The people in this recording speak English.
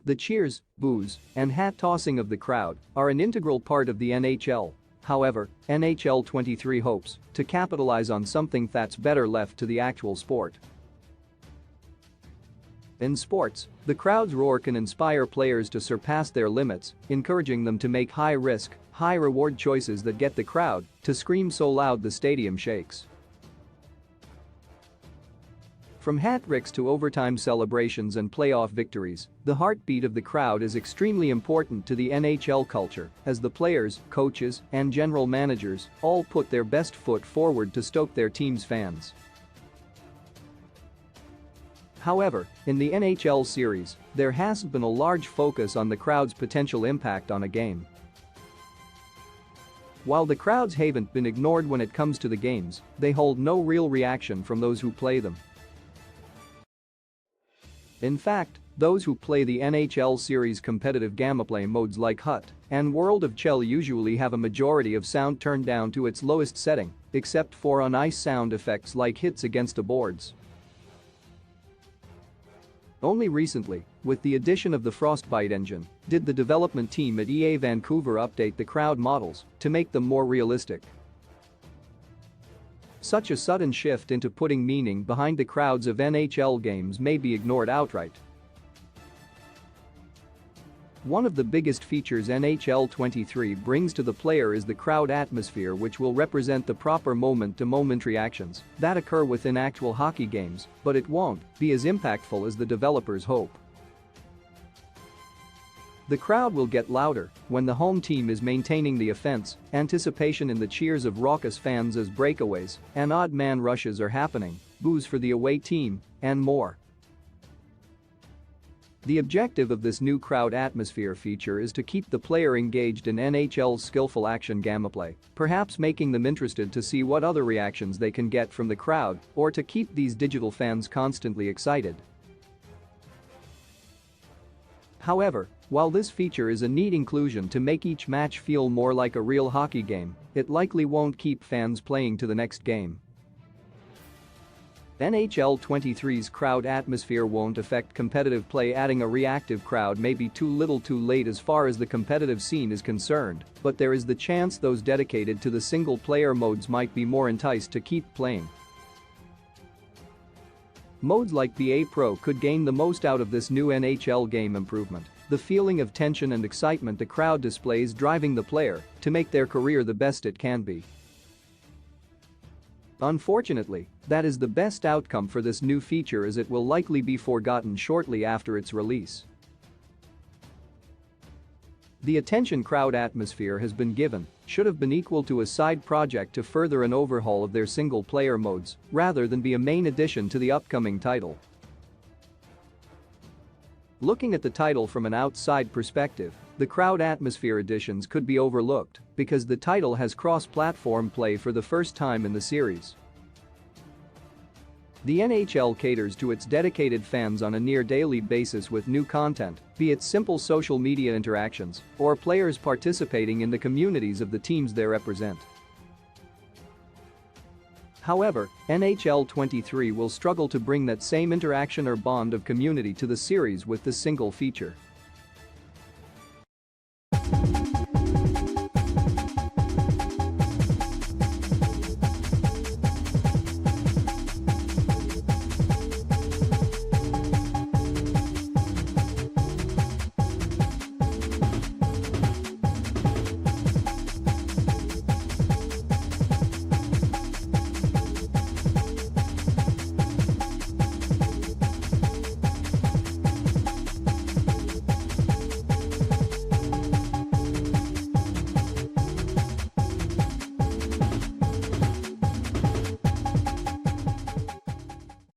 The cheers, boos, and hat tossing of the crowd are an integral part of the NHL. However, NHL 23 hopes to capitalize on something that's better left to the actual sport. In sports, the crowd's roar can inspire players to surpass their limits, encouraging them to make high-risk, high-reward choices that get the crowd to scream so loud the stadium shakes. From hat tricks to overtime celebrations and playoff victories, the heartbeat of the crowd is extremely important to the NHL culture, as the players, coaches, and general managers all put their best foot forward to stoke their team's fans. However, in the NHL series, there has been a large focus on the crowd's potential impact on a game. While the crowds haven't been ignored when it comes to the games, they hold no real reaction from those who play them. In fact, those who play the NHL series competitive gameplay modes like HUT and World of NHL usually have a majority of sound turned down to its lowest setting, except for on-ice sound effects like hits against the boards. Only recently, with the addition of the Frostbite engine, did the development team at EA Vancouver update the crowd models to make them more realistic. Such a sudden shift into putting meaning behind the crowds of NHL games may be ignored outright. One of the biggest features NHL 23 brings to the player is the crowd atmosphere, which will represent the proper moment-to-moment reactions that occur within actual hockey games, but it won't be as impactful as the developers hope. The crowd will get louder when the home team is maintaining the offense, anticipation in the cheers of raucous fans as breakaways and odd man rushes are happening, boos for the away team, and more. The objective of this new crowd atmosphere feature is to keep the player engaged in NHL's skillful action gameplay, perhaps making them interested to see what other reactions they can get from the crowd or to keep these digital fans constantly excited. However, while this feature is a neat inclusion to make each match feel more like a real hockey game, it likely won't keep fans playing to the next game. NHL 23's crowd atmosphere won't affect competitive play. Adding a reactive crowd may be too little too late as far as the competitive scene is concerned, but there is the chance those dedicated to the single-player modes might be more enticed to keep playing. Modes like BA Pro could gain the most out of this new NHL game improvement, the feeling of tension and excitement the crowd displays driving the player to make their career the best it can be. Unfortunately, that is the best outcome for this new feature, as it will likely be forgotten shortly after its release. The attention crowd atmosphere has been given should have been equal to a side project to further an overhaul of their single-player modes rather than be a main addition to the upcoming title. Looking at the title from an outside perspective, the crowd atmosphere additions could be overlooked because the title has cross-platform play for the first time in the series. The NHL caters to its dedicated fans on a near-daily basis with new content, be it simple social media interactions or players participating in the communities of the teams they represent. However, NHL 23 will struggle to bring that same interaction or bond of community to the series with this single feature.